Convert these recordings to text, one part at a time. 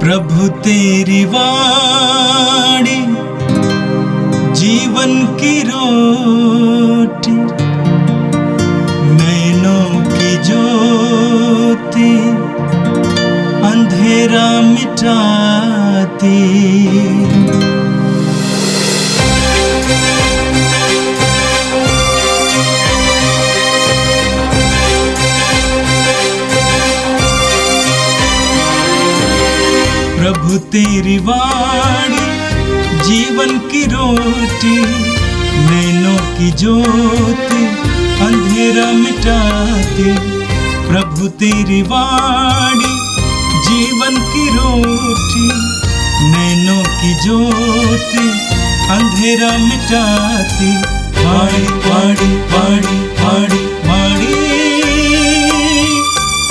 प्रभु तेरी वाणी जीवन की रोटी, नैनों की ज्योति अंधेरा मिटाती। प्रभु तेरी वाणी जीवन की रोटी, नैनों की ज्योति अंधेरा मिटाती। प्रभु तेरी वाणी जीवन की रोटी, नैनों की ज्योति अंधेरा मिटाती। वाणी वाणी वाणी वाणी वाणी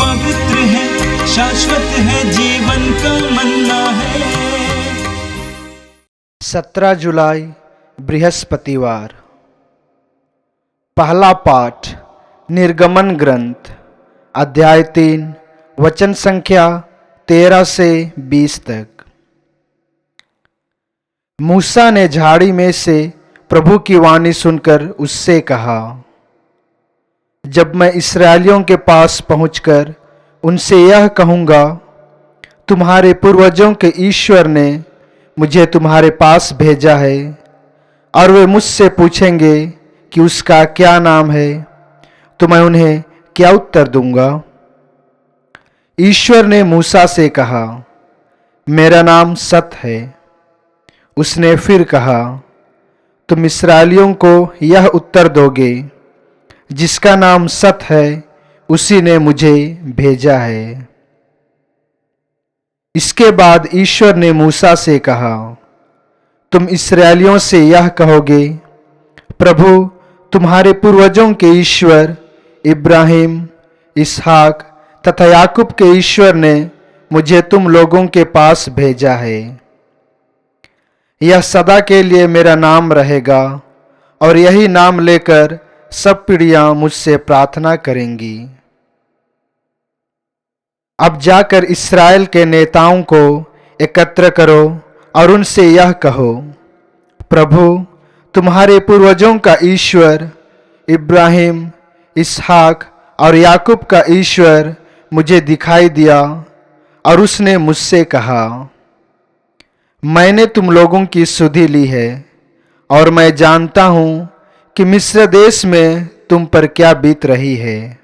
पवित्र है, शाश्वत है, जीवन का मन्ना है। 17 जुलाई बृहस्पतिवार। पहला पाठ निर्गमन ग्रंथ अध्याय 3 वचन संख्या 13 से 20 तक। मूसा ने झाड़ी में से प्रभु की वाणी सुनकर उससे कहा, जब मैं इस्राएलियों के पास पहुंचकर उनसे यह कहूँगा, तुम्हारे पूर्वजों के ईश्वर ने मुझे तुम्हारे पास भेजा है, और वे मुझसे पूछेंगे कि उसका क्या नाम है, तो मैं उन्हें क्या उत्तर दूंगा? ईश्वर ने मूसा से कहा, मेरा नाम सत है। उसने फिर कहा, तुम इस्राएलियों को यह उत्तर दोगे, जिसका नाम सत है उसी ने मुझे भेजा है। इसके बाद ईश्वर ने मूसा से कहा, तुम इस्राएलियों से यह कहोगे, प्रभु तुम्हारे पूर्वजों के ईश्वर इब्राहिम, इसहाक तथा याकूब के ईश्वर ने मुझे तुम लोगों के पास भेजा है। यह सदा के लिए मेरा नाम रहेगा, और यही नाम लेकर सब पीढ़ियां मुझसे प्रार्थना करेंगी। अब जाकर इस्राएल के नेताओं को एकत्र करो और उनसे यह कहो, प्रभु तुम्हारे पूर्वजों का ईश्वर इब्राहिम, इसहाक और याकूब का ईश्वर मुझे दिखाई दिया, और उसने मुझसे कहा, मैंने तुम लोगों की सुधि ली है, और मैं जानता हूं कि मिस्र देश में तुम पर क्या बीत रही है।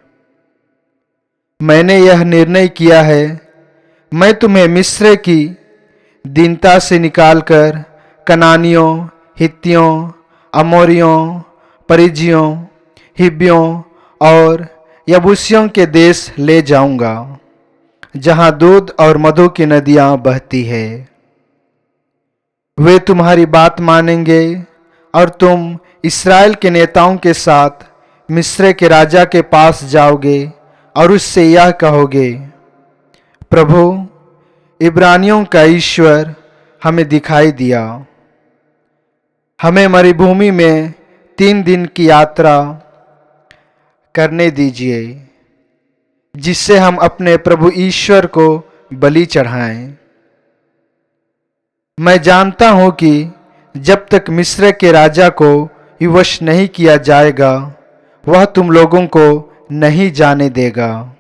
मैंने यह निर्णय किया है, मैं तुम्हें मिस्र की दीनता से निकालकर कनानियों, हित्तियों, अमोरियों, परिज्जियों, हिब्बियों और यबूसियों के देश ले जाऊंगा, जहां दूध और मधु की नदियां बहती है। वे तुम्हारी बात मानेंगे, और तुम इस्राएल के नेताओं के साथ मिस्र के राजा के पास जाओगे और उससे यह कहोगे, प्रभु इब्रानियों का ईश्वर हमें दिखाई दिया। हमें मरुभूमि में 3 दिन की यात्रा करने दीजिए, जिससे हम अपने प्रभु ईश्वर को बलि चढ़ाएं। मैं जानता हूं कि जब तक मिस्र के राजा को विवश नहीं किया जाएगा, वह तुम लोगों को नहीं जाने देगा।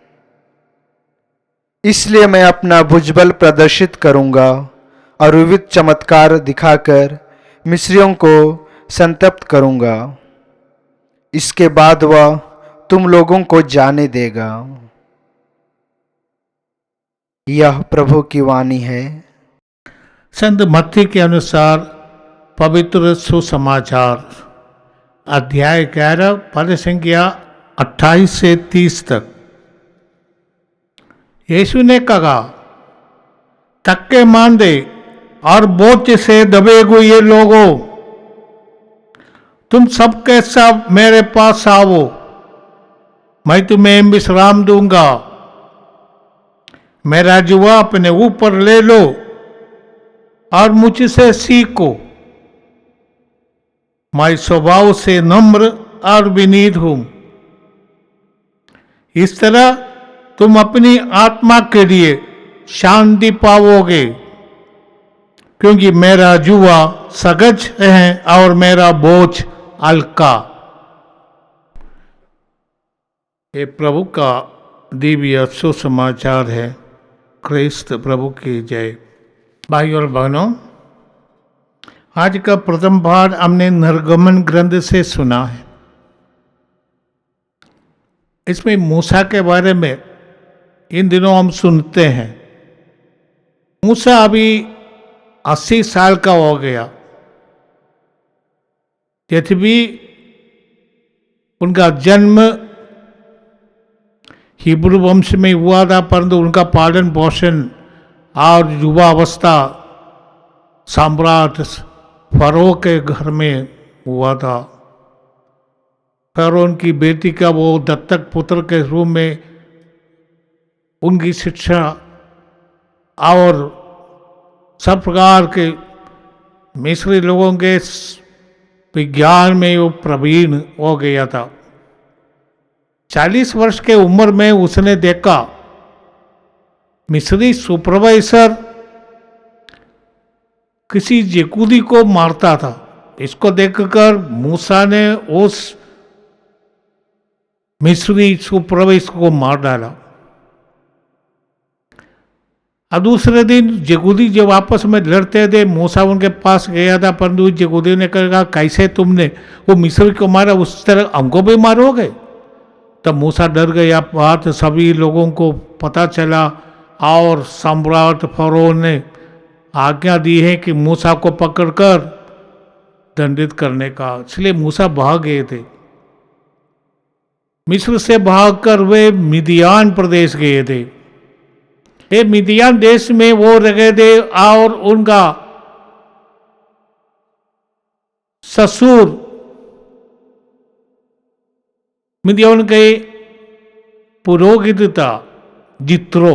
इसलिए मैं अपना भुजबल प्रदर्शित करूंगा और विविध चमत्कार दिखाकर मिस्रियों को संतप्त करूंगा। इसके बाद वह तुम लोगों को जाने देगा। यह प्रभु की वाणी है। संत मत्ती के अनुसार पवित्र सुसमाचार अध्याय 11 पद संख्या 28 से 30 तक। यीशु ने कहा, थक्के मांदे और बोझ से दबे हुए लोगों, तुम सबके सब मेरे पास आओ, मैं तुम्हें विश्राम दूंगा। मेरा जुआ अपने ऊपर ले लो और मुझसे सीखो, मैं स्वभाव से नम्र और विनीत हूं। इस तरह तुम अपनी आत्मा के लिए शांति पाओगे, क्योंकि मेरा जुआ सगज है और मेरा बोझ हल्का। ये प्रभु का दिव्य सुसमाचार है। क्रिस्त प्रभु की जय। भाई और बहनों, आज का प्रथम पाठ हमने निर्गमन ग्रंथ से सुना है। इसमें मूसा के बारे में इन दिनों हम सुनते हैं। मूसा अभी 80 साल का हो गया। यद्यपि उनका जन्म हिब्रू वंश में हुआ था, परंतु उनका पालन पोषण और युवावस्था सम्राट फरो के घर में हुआ था। फरो की बेटी का वो दत्तक पुत्र के रूप में उनकी शिक्षा और सब प्रकार के मिस्री लोगों के विज्ञान में वो प्रवीण हो गया था। 40 वर्ष के उम्र में उसने देखा मिस्री सुपरवाइजर किसी यहूदी को मारता था। इसको देखकर मूसा ने उस मिस्री सुपरवाइजर को मार डाला। और दूसरे दिन यहूदी जब आपस में लड़ते थे, मूसा उनके पास गया था, परंतु यहूदी ने कहा कैसे तुमने वो मिस्री को मारा, उस तरह हमको भी मारोगे? तब मूसा डर गया। बात सभी लोगों को पता चला और सम्राट फरो ने आज्ञा दी है कि मूसा को पकड़कर दंडित करने का। इसलिए मूसा भाग गए थे। मिस्र से भागकर वे मिदियान प्रदेश गए थे। ये मिदियान देश में वो रह गए थे और उनका ससुर मिदियान के पुरोहित था, जित्रो,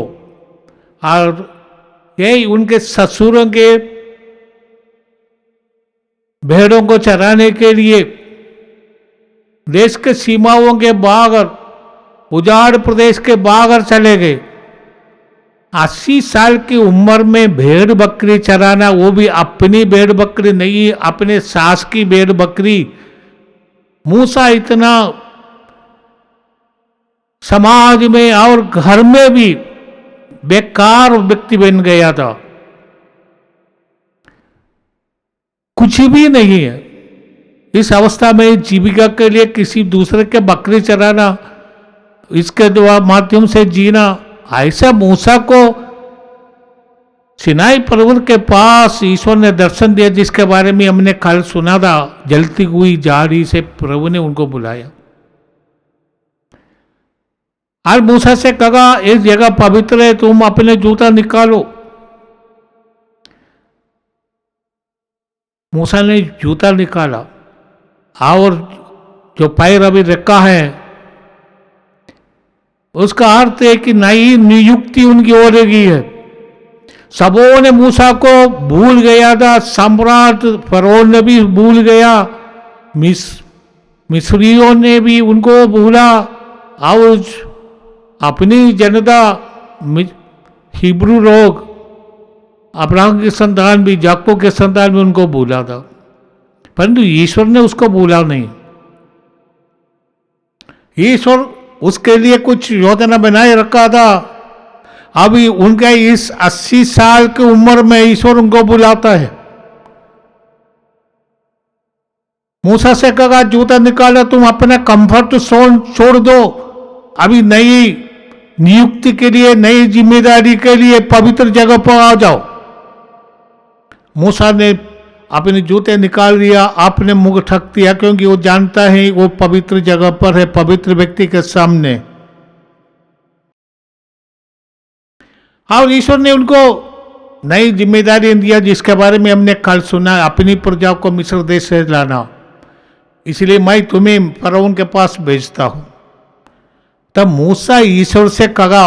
और यही उनके ससुरों के भेड़ों को चराने के लिए देश के सीमाओं के बाहर, उजाड़ प्रदेश के बाहर चले गए। 80 साल की उम्र में भेड़ बकरी चराना, वो भी अपनी भेड़ बकरी नहीं, अपने सास की भेड़ बकरी। मूसा इतना समाज में और घर में भी बेकार व्यक्ति बन गया था, कुछ भी नहीं है। इस अवस्था में जीविका के लिए किसी दूसरे के बकरी चराना, इसके द्वारा माध्यम से जीना, ऐसा मूसा को सिनाई पर्वत के पास ईश्वर ने दर्शन दिया, जिसके बारे में हमने कल सुना था। जलती हुई झाड़ी से प्रभु ने उनको बुलाया और मूसा से कहा इस जगह पवित्र है, तुम अपने जूता निकालो। मूसा ने जूता निकाला और जो पैर अभी रखा है उसका अर्थ है कि नई नियुक्ति उनकी हो रही है। सबों ने मूसा को भूल गया था, सम्राट फरोह ने भी भूल गया, मिस्रियों ने भी उनको भूला और अपनी जनता हिब्रू लोग, अब्राहम के संतान भी, याकूब के संतान भी उनको भूला था, परंतु ईश्वर ने उसको भूला नहीं। ईश्वर उसके लिए कुछ योजना बनाए रखा था। अभी उनके इस 80 साल की उम्र में ईश्वर उनको बुलाता है। मूसा से कहा जूता निकालो, तुम अपना कंफर्ट जोन छोड़ दो, अभी नई नियुक्ति के लिए, नई जिम्मेदारी के लिए पवित्र जगह पर आ जाओ। मूसा ने अपने जूते निकाल लिया, अपने मुंह ढक दिया, क्योंकि वो जानता है वो पवित्र जगह पर है, पवित्र व्यक्ति के सामने। और ईश्वर ने उनको नई जिम्मेदारी दिया, जिसके बारे में हमने कल सुना, अपनी प्रजा को मिस्र देश से लाना। इसलिए मैं तुम्हें फरौन के पास भेजता हूं। तब मूसा ईश्वर से कहा,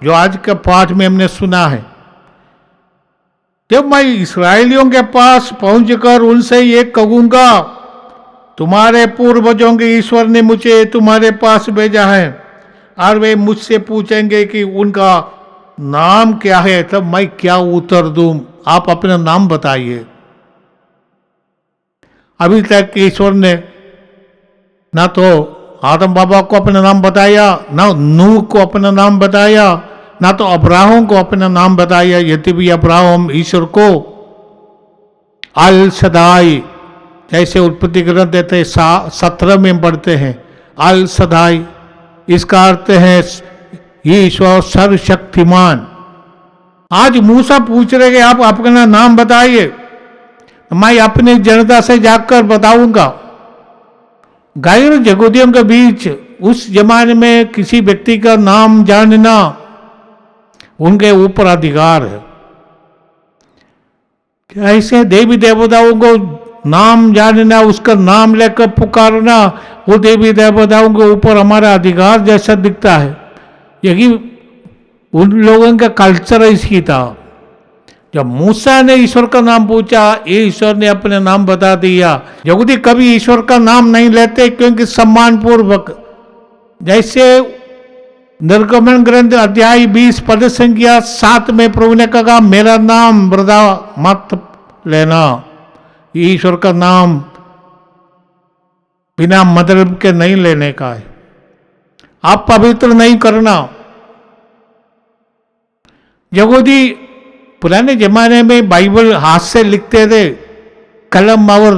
जो आज के पाठ में हमने सुना है, जब मैं इस्राएलियों के पास पहुंचकर उनसे ये कहूंगा, तुम्हारे पूर्वजों के ईश्वर ने मुझे तुम्हारे पास भेजा है, और वे मुझसे पूछेंगे कि उनका नाम क्या है, तब मैं क्या उत्तर दूं, आप अपना नाम बताइए। अभी तक ईश्वर ने ना तो आदम बाबा को अपना नाम बताया, ना नूह को अपना नाम बताया, ना तो अब्राहम को अपना नाम बताया। यदि भी अब्राहम ईश्वर को अल सदाई, जैसे उत्पत्ति ग्रंथ देते 17 में पढ़ते हैं, अल सदाई, इसका अर्थ है ईश्वर सर्वशक्तिमान। आज मूसा पूछ रहे कि आप अपना नाम बताइए, मैं अपनी जनता से जाकर बताऊंगा। गैर यहूदियों के बीच उस जमाने में किसी व्यक्ति का नाम जानना उनके ऊपर अधिकार है। ऐसे देवी देवताओं को नाम जानना, उसका नाम लेकर पुकारना, वो देवी देवताओं के ऊपर हमारा अधिकार जैसा दिखता है। यही उन लोगों का कल्चर इसी था। जब मूसा ने ईश्वर का नाम पूछा, ईश्वर ने अपने नाम बता दिया। यहूदी कभी ईश्वर का नाम नहीं लेते, क्योंकि सम्मान पूर्वक, जैसे निर्गमन ग्रंथ अध्याय 20 पद संख्या 7 में प्रभु ने कहा, मेरा नाम वृथा मत लेना। ईश्वर का नाम बिना मतलब के नहीं लेने का है। आप पवित्र नहीं करना। यहूदी पुराने जमाने में बाइबल हाथ से लिखते थे, कलम और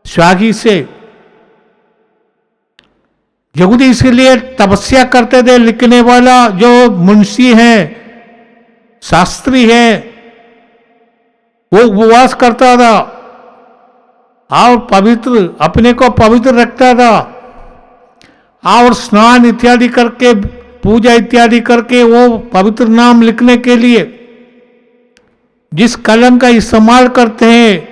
स्याही से। यहूदी इसलिए तपस्या करते थे। लिखने वाला जो मुंशी है, शास्त्री है, वो उपवास करता था और पवित्र, अपने को पवित्र रखता था, और स्नान इत्यादि करके, पूजा इत्यादि करके, वो पवित्र नाम लिखने के लिए जिस कलम का इस्तेमाल करते हैं,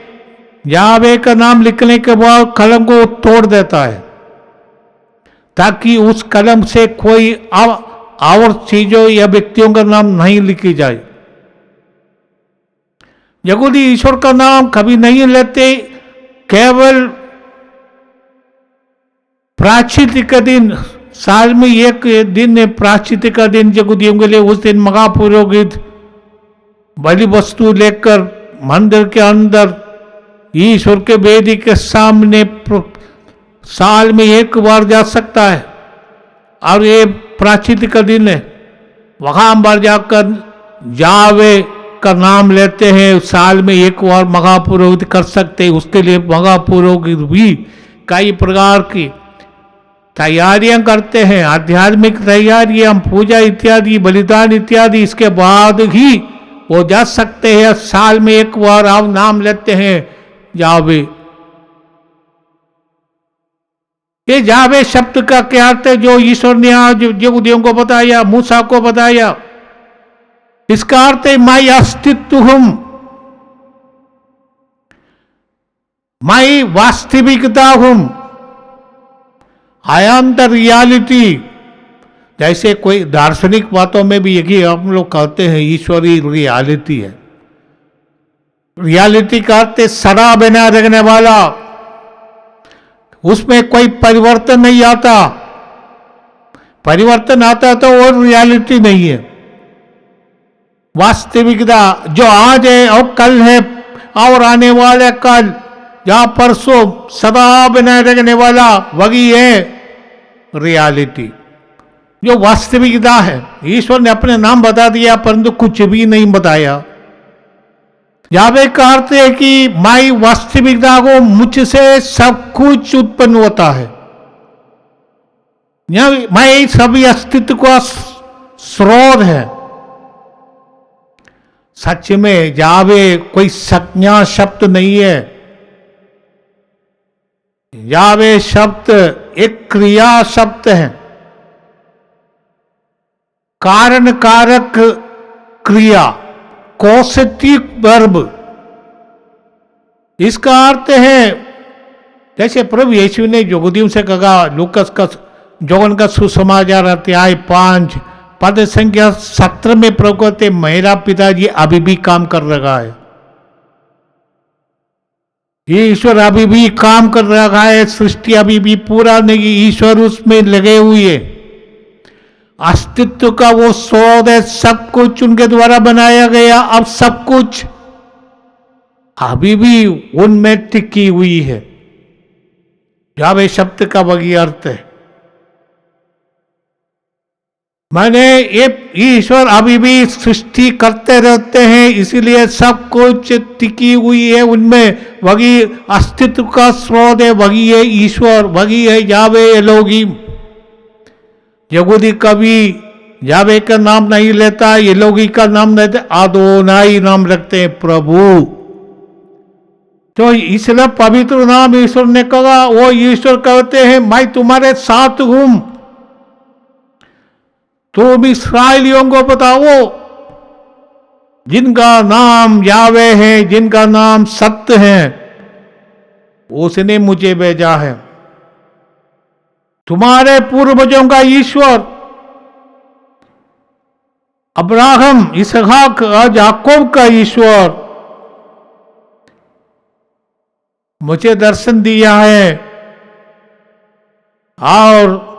यावे का नाम लिखने के बाद कलम को तोड़ देता है, ताकि उस कलम से कोई और चीजों या व्यक्तियों का नाम नहीं लिखी जाए। यहूदी ईश्वर का नाम कभी नहीं लेते। केवल प्रायश्चित का दिन, साल में एक दिन है प्रायश्चित का दिन यहूदियों के लिए। उस दिन महापुरोहित बलि वस्तु लेकर मंदिर के अंदर ईश्वर के वेदी के सामने साल में एक बार जा सकता है, और ये प्रायश्चित का दिन है। वहां बार जाकर यावे का नाम लेते हैं। साल में एक बार महापुरोहित कर सकते हैं। उसके लिए महापुरोहित भी कई प्रकार की तैयारियां करते हैं, आध्यात्मिक तैयारियां, पूजा इत्यादि, बलिदान इत्यादि। इसके बाद ही वो जा सकते हैं। साल में एक बार आप नाम लेते हैं यावे। ये यावे शब्द का क्या अर्थ है, जो ईश्वर ने आज यहूदियों को बताया, मूसा को बताया। इसका अर्थ है मैं अस्तित्व हूं, मैं वास्तविकता हूं, आई एम द रियलिटी। जैसे कोई दार्शनिक बातों में भी यही हम लोग कहते हैं, ईश्वरी रियलिटी है। रियलिटी का अर्थ है सदा बना रहने वाला, उसमें कोई परिवर्तन नहीं आता। परिवर्तन आता तो वो रियलिटी नहीं है। वास्तविकता जो आज है और कल है और आने वाले कल, जहां परसों सदा बना रहने वाला, वही है रियलिटी, जो वास्तविकता है। ईश्वर ने अपने नाम बता दिया, परंतु कुछ भी नहीं बताया। यावे का अर्थ है कि मैं वास्तविकता को, मुझसे सब कुछ उत्पन्न होता है। मैं सभी अस्तित्व का स्रोत है। सच में यावे कोई संज्ञा शब्द नहीं है। यावे शब्द एक क्रिया शब्द है, कारण कारक क्रिया, कॉसेटिव वर्ब। इसका अर्थ है, जैसे प्रभु यीशु ने यहूदियों से कहा, लूकस का जौन का सुसमाचार अध्याय 5 पद संख्या 17 में प्रभु कहते, मेरा पिताजी अभी भी काम कर रहा है। ईश्वर अभी भी काम कर रहा है। सृष्टि अभी भी पूरा नहीं, ईश्वर उसमें लगे हुए। अस्तित्व का वो स्रोत है, सब कुछ उनके द्वारा बनाया गया। अब सब कुछ अभी भी उनमें टिकी हुई है। यावे शब्द का वही अर्थ है। माने ये ईश्वर अभी भी सृष्टि करते रहते हैं, इसीलिए सब कुछ टिकी हुई है उनमें। वही अस्तित्व का स्रोत है, वही है ईश्वर, वही है यावे एलोहिम। यहूदी कभी यावे का नाम नहीं लेता, एलोही का नाम लेते, आदोनाई नाम रखते हैं, प्रभु। तो इसलिए पवित्र नाम ईश्वर ने कहा, वो ईश्वर कहते हैं मैं तुम्हारे साथ हूं। तुम इस्राएलियों को बताओ जिनका नाम यावे है, जिनका नाम सत्य है, उसने मुझे भेजा है। तुम्हारे पूर्वजों का ईश्वर अब्राहम, इसहाक और याकूब का ईश्वर मुझे दर्शन दिया है। और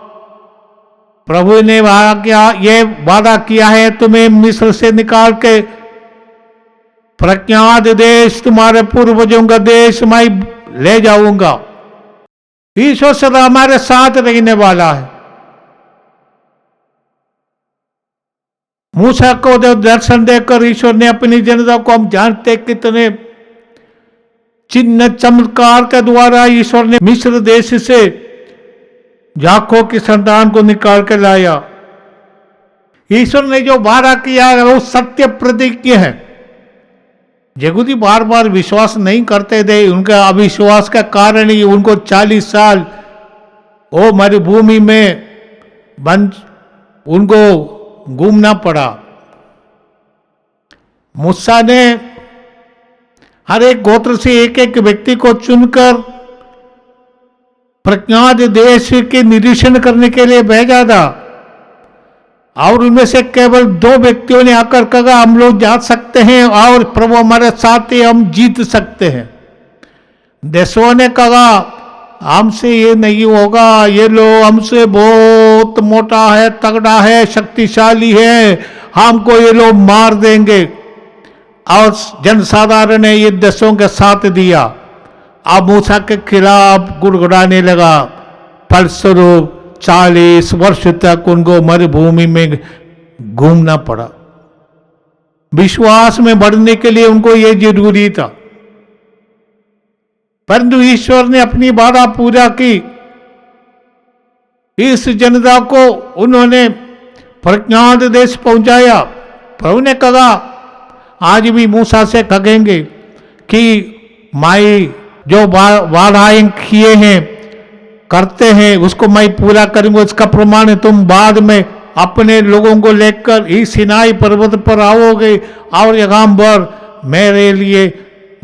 प्रभु ने ये वादा किया है, तुम्हें मिस्र से निकाल के प्रज्ञात देश, तुम्हारे पूर्वजों का देश मैं ले जाऊंगा। ईश्वर सदा हमारे साथ रहने वाला है। मूसा को दर्शन देकर ईश्वर ने अपनी जनता को, हम जानते कितने चिन्ह चमत्कार के द्वारा ईश्वर ने मिस्र देश से याकूब की संतान को निकाल कर लाया। ईश्वर ने जो वादा किया है वो सत्य प्रतिज्ञ है। यहूदी बार बार विश्वास नहीं करते थे, उनका अविश्वास का कारण ही उनको 40 साल वो मरुभूमि में बंद उनको घूमना पड़ा। मूसा ने हर एक गोत्र से एक एक व्यक्ति को चुनकर प्रज्ञात देश के निरीक्षण करने के लिए भेजा था। और उनमें से केवल 2 व्यक्तियों ने आकर कहा हम लोग जा सकते हैं और प्रभु हमारे साथ ही, हम जीत सकते हैं। देशों ने कहा हमसे ये नहीं होगा, ये लोग हमसे बहुत मोटा है, तगड़ा है, शक्तिशाली है, हमको ये लोग मार देंगे। और जनसाधारण ने ये देशों के साथ दिया। अब मूसा के खिलाफ गुड़गुड़ाने लगा। फलस्वरूप 40 वर्ष तक उनको मरुभूमि में घूमना पड़ा। विश्वास में बढ़ने के लिए उनको यह जरूरी था, परंतु ईश्वर ने अपनी वादा पूरा की। इस जनता को उन्होंने प्रज्ञात देश पहुंचाया। प्रभु ने कहा आज भी मूसा से कहेंगे कि मैं जो वादाएं किए हैं करते हैं उसको मैं पूरा करूंगा। इसका प्रमाण तुम बाद में अपने लोगों को लेकर इस सिनाई पर्वत पर आओगे और यहाँ पर मेरे लिए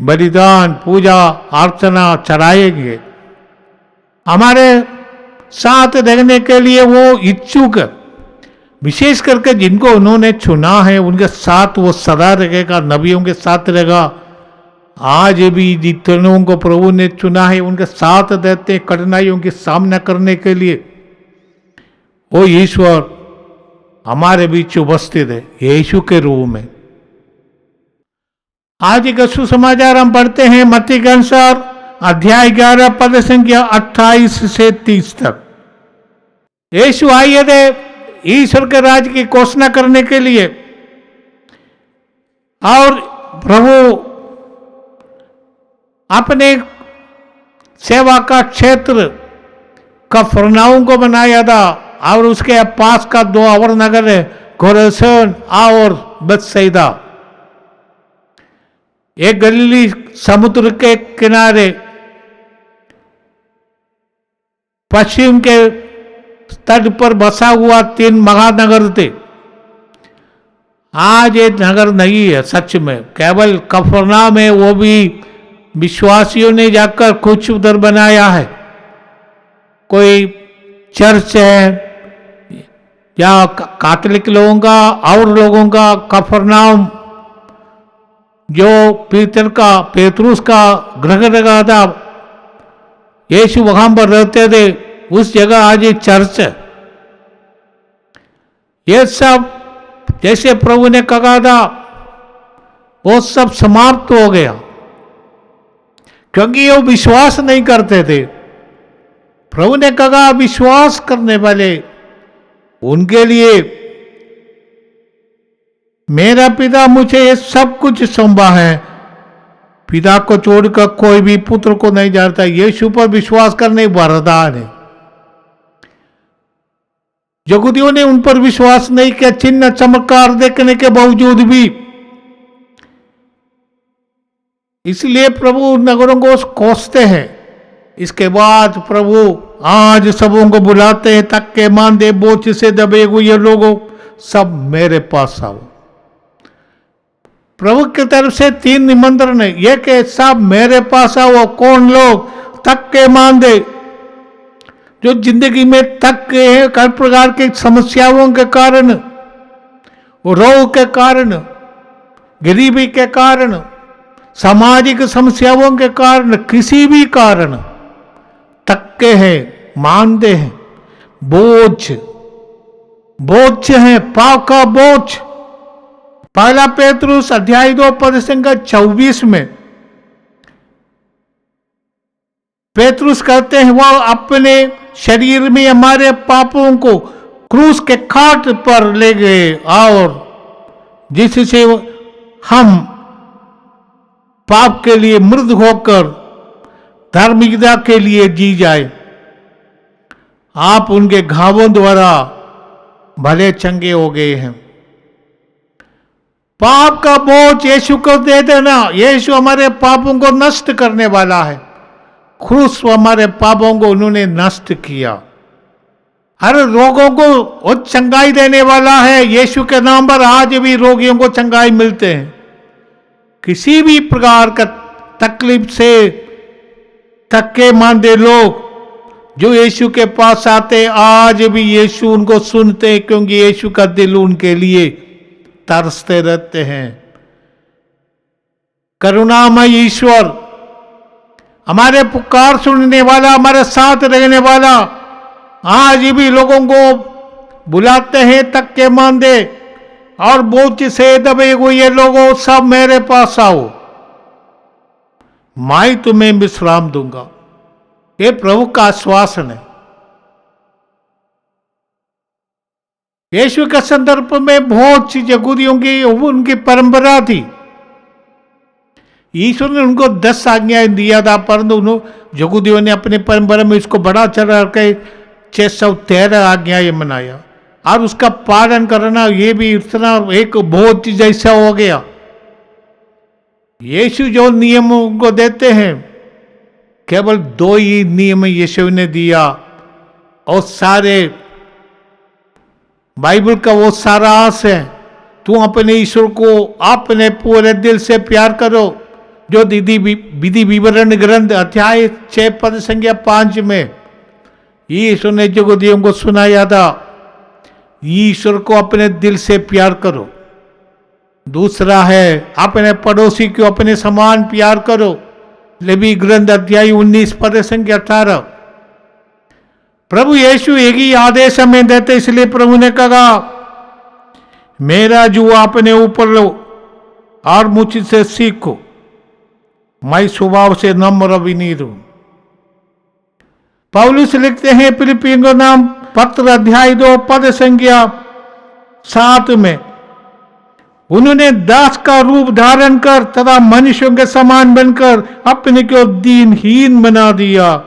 बलिदान, पूजा, अर्चना चढ़ाएंगे। हमारे साथ रहने के लिए वो इच्छुक है। विशेष करके जिनको उन्होंने चुना है उनके साथ वो सदा रहेगा, नबियों के साथ रहेगा। आज भी जितनों को प्रभु ने चुना है उनके साथ रहते हैं कठिनाइयों के सामना करने के लिए। वो ईश्वर हमारे बीच उपस्थित है यीशु के रूप में। आज का सुसमाचार हम पढ़ते हैं मत्ती के अनुसार अध्याय 11 पद संख्या 28 से 30 तक। यीशु आए थे ईश्वर के राज्य की घोषणा करने के लिए और प्रभु अपने सेवा का क्षेत्र कफरनहूम को बनाया था और उसके पास का 2 और नगर है खोरासन और बेतसैदा। एक गलीली समुद्र के किनारे पश्चिम के तट पर बसा हुआ 3 महानगर थे। आज ये नगर नहीं है सच में, केवल कफरनहूम में वो भी विश्वासियों ने जाकर कुछ उधर बनाया है। कोई चर्च है या कैथोलिक लोगों का और लोगों का कफरनहूम जो पेतरुस का गृह जगह था, यीशु वहां पर रहते थे, उस जगह आज एक चर्च है। ये सब जैसे प्रभु ने कहा था वो सब समाप्त हो गया, क्योंकि वो विश्वास नहीं करते थे। प्रभु ने कहा विश्वास करने वाले उनके लिए मेरा पिता मुझे ये सब कुछ सौंपा है, पिता को छोड़कर कोई भी पुत्र को नहीं जानता। यीशु पर विश्वास करने वरदान है। यहूदियों ने उन पर विश्वास नहीं किया, चिन्ह चमत्कार देखने के बावजूद भी। इसलिए प्रभु नगरों को कोसते हैं। इसके बाद प्रभु आज सबों को बुलाते हैं, तक के मांदे बोझ से दबे हुए लोगों सब मेरे पास आओ। प्रभु की तरफ से 3 निमंत्रण है। यह कि सब मेरे पास आओ। कौन लोग? तक के मांदे, जो जिंदगी में तक के हैं, हर प्रकार की समस्याओं के कारण, रोग के कारण, गरीबी के कारण, सामाजिक समस्याओं के कारण, किसी भी कारण तक्के हैं, मानते हैं, बोझ है, पाप का बोझ। पहला पेतरुस अध्याय 2 पद संख्या 24 में पेतरुस कहते हैं वह अपने शरीर में हमारे पापों को क्रूस के खाट पर ले गए और जिससे हम पाप के लिए मृत होकर धार्मिकता के लिए जी जाए। आप उनके घावों द्वारा भले चंगे हो गए हैं। पाप का बोझ यीशु को दे देना। यीशु हमारे पापों को नष्ट करने वाला है। क्रूस हमारे पापों को उन्होंने नष्ट किया। हर रोगों को वो चंगाई देने वाला है। यीशु के नाम पर आज भी रोगियों को चंगाई मिलते हैं। किसी भी प्रकार का तकलीफ से थके मांदे लोग जो यीशु के पास आते, आज भी यीशु उनको सुनते हैं, क्योंकि यीशु का दिल उनके लिए तरसते रहते हैं। करुणामय ईश्वर, हमारे पुकार सुनने वाला, हमारे साथ रहने वाला, आज भी लोगों को बुलाते हैं, तक के मांदे और बोझ से दबे हुए लोगों सब मेरे पास आओ, मैं तुम्हें विश्राम दूंगा। ये प्रभु का आश्वासन है। यीशु के संदर्भ में बहुत सी यहूदियों की उनकी परंपरा थी। ईश्वर ने उनको 10 आज्ञाएं दिया था, परंतु यहूदियों ने अपनी परंपरा में इसको बड़ा चढ़ा के 613 आज्ञाएं बनाया और उसका पालन करना ये भी इतना एक बहुत जैसा हो गया। यीशु जो नियम उनको देते हैं, केवल 2 ही नियम यीशु ने दिया और सारे बाइबल का वो सारा आस है। तू अपने ईश्वर को अपने पूरे दिल से प्यार करो, जो विधि विवरण ग्रंथ अध्याय 6 पद संख्या 5 में ईश्वर ने यहूदियों को सुनाया था। ईश्वर को अपने दिल से प्यार करो। दूसरा है अपने पड़ोसी को अपने समान प्यार करो। लेवी ग्रंथ अध्याय 19 पद संख्या 18। प्रभु यीशु एक ही आदेश हमें देते, इसलिए प्रभु ने कहा मेरा जुआ अपने ऊपर लो और मुझसे सीखो, मैं स्वभाव से नम्र विनीत हूं। पौलुस लिखते हैं फिलिपियों को नाम पत्र अध्याय 2 पद संख्या 7 में, उन्होंने दास का रूप धारण कर तथा मनुष्यों के समान बनकर अपने को दीनहीन बना दिया।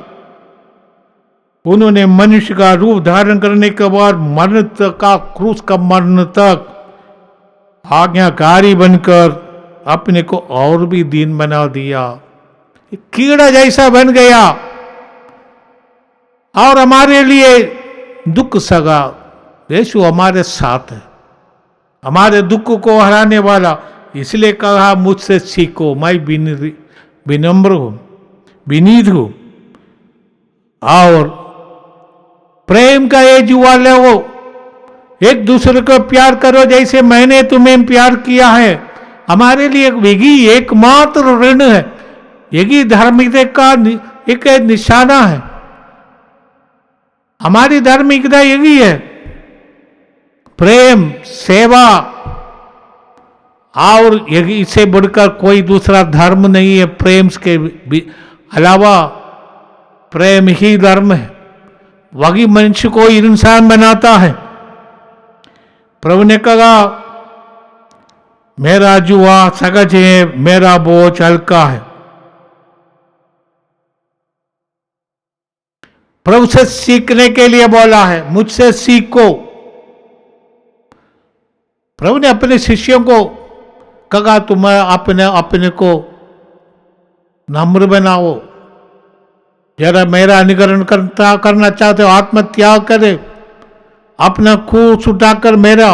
उन्होंने मनुष्य का रूप धारण करने के बाद मरण तक का क्रूस का मरण तक आज्ञाकारी बनकर अपने को और भी दीन बना दिया। कीड़ा जैसा बन गया और हमारे लिए दुख सगा। यीशु हमारे साथ है, हमारे दुख को हराने वाला। इसलिए कहा मुझसे सीखो, मैं विनम्र हूं, विनीत हूं और प्रेम का ये जुआ लो। एक दूसरे को प्यार करो जैसे मैंने तुम्हें प्यार किया है। हमारे लिए यही एकमात्र ऋण है, यही धार्मिकता का एक निशाना है। हमारी धार्मिकता यही है, प्रेम, सेवा और इससे बढ़कर कोई दूसरा धर्म नहीं है। प्रेम के अलावा प्रेम ही धर्म है। वही मनुष्य को इंसान बनाता है। प्रभु ने कहा, मेरा जुआ सहज है, मेरा बोझ हल्का है। प्रभु से सीखने के लिए बोला है, मुझसे सीखो। प्रभु ने अपने शिष्यों को कहा, तुम अपने को नम्र बनाओ, जरा मेरा अनुकरण करना चाहते हो, आत्मत्याग करे, अपना क्रूस उठाकर मेरा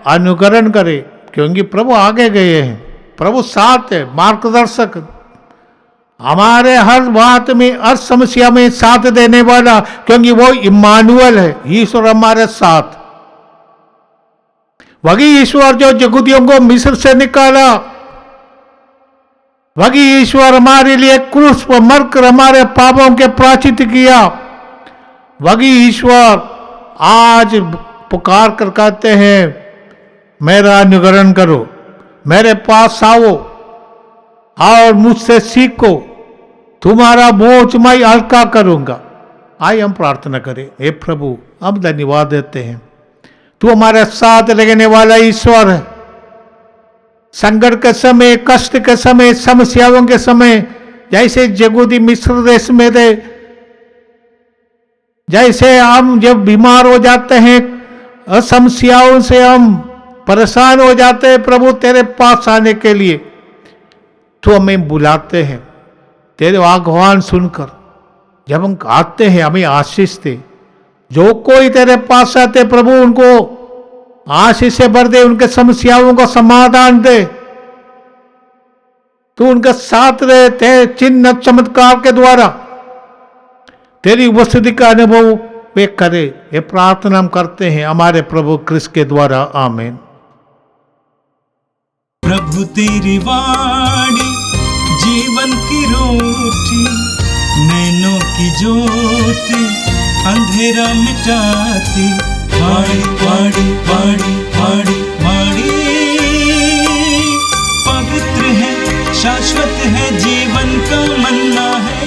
अनुकरण करे, क्योंकि प्रभु आगे गए हैं। प्रभु साथ है, मार्गदर्शक, हमारे हर बात में, हर समस्या में साथ देने वाला, क्योंकि वो इम्मानुएल है, ईश्वर हमारे साथ। वही ईश्वर जो यहूदियों को मिस्र से निकाला, वही ईश्वर हमारे लिए क्रूस पर मरकर हमारे पापों के प्रायश्चित किया। वही ईश्वर आज पुकार कर कहते हैं, मेरा अनुकरण करो, मेरे पास आओ और मुझसे सीखो, तुम्हारा बोझ मैं हल्का करूंगा। आइए हम प्रार्थना करें। हे प्रभु, हम धन्यवाद देते हैं, तू हमारे साथ रहने वाला ईश्वर है। संकट के समय, कष्ट के समय, समस्याओं के समय, जैसे यहूदी मिस्र देश में थे, जैसे हम जब बीमार हो जाते हैं, समस्याओं से हम परेशान हो जाते हैं, प्रभु तेरे पास आने के लिए तो हमें बुलाते हैं। तेरे आह्वान सुनकर जब हम आते हैं, हमें आशीष दे। जो कोई तेरे पास आते प्रभु, उनको आशीष से भर दे, उनके समस्याओं का समाधान दे। तू उनके साथ रहे, तेरे चिन्ह चमत्कार के द्वारा तेरी उपस्थिति का अनुभव वे करे। ये प्रार्थना हम करते हैं हमारे प्रभु क्रिस्त के द्वारा, आमीन। प्रभु तेरी वाणी जीवन की रोटी, नैनों की ज्योति अंधेरा मिटाती। वाणी वाणी वाणी वाणी वाणी पवित्र है, शाश्वत है, जीवन का मन्ना है।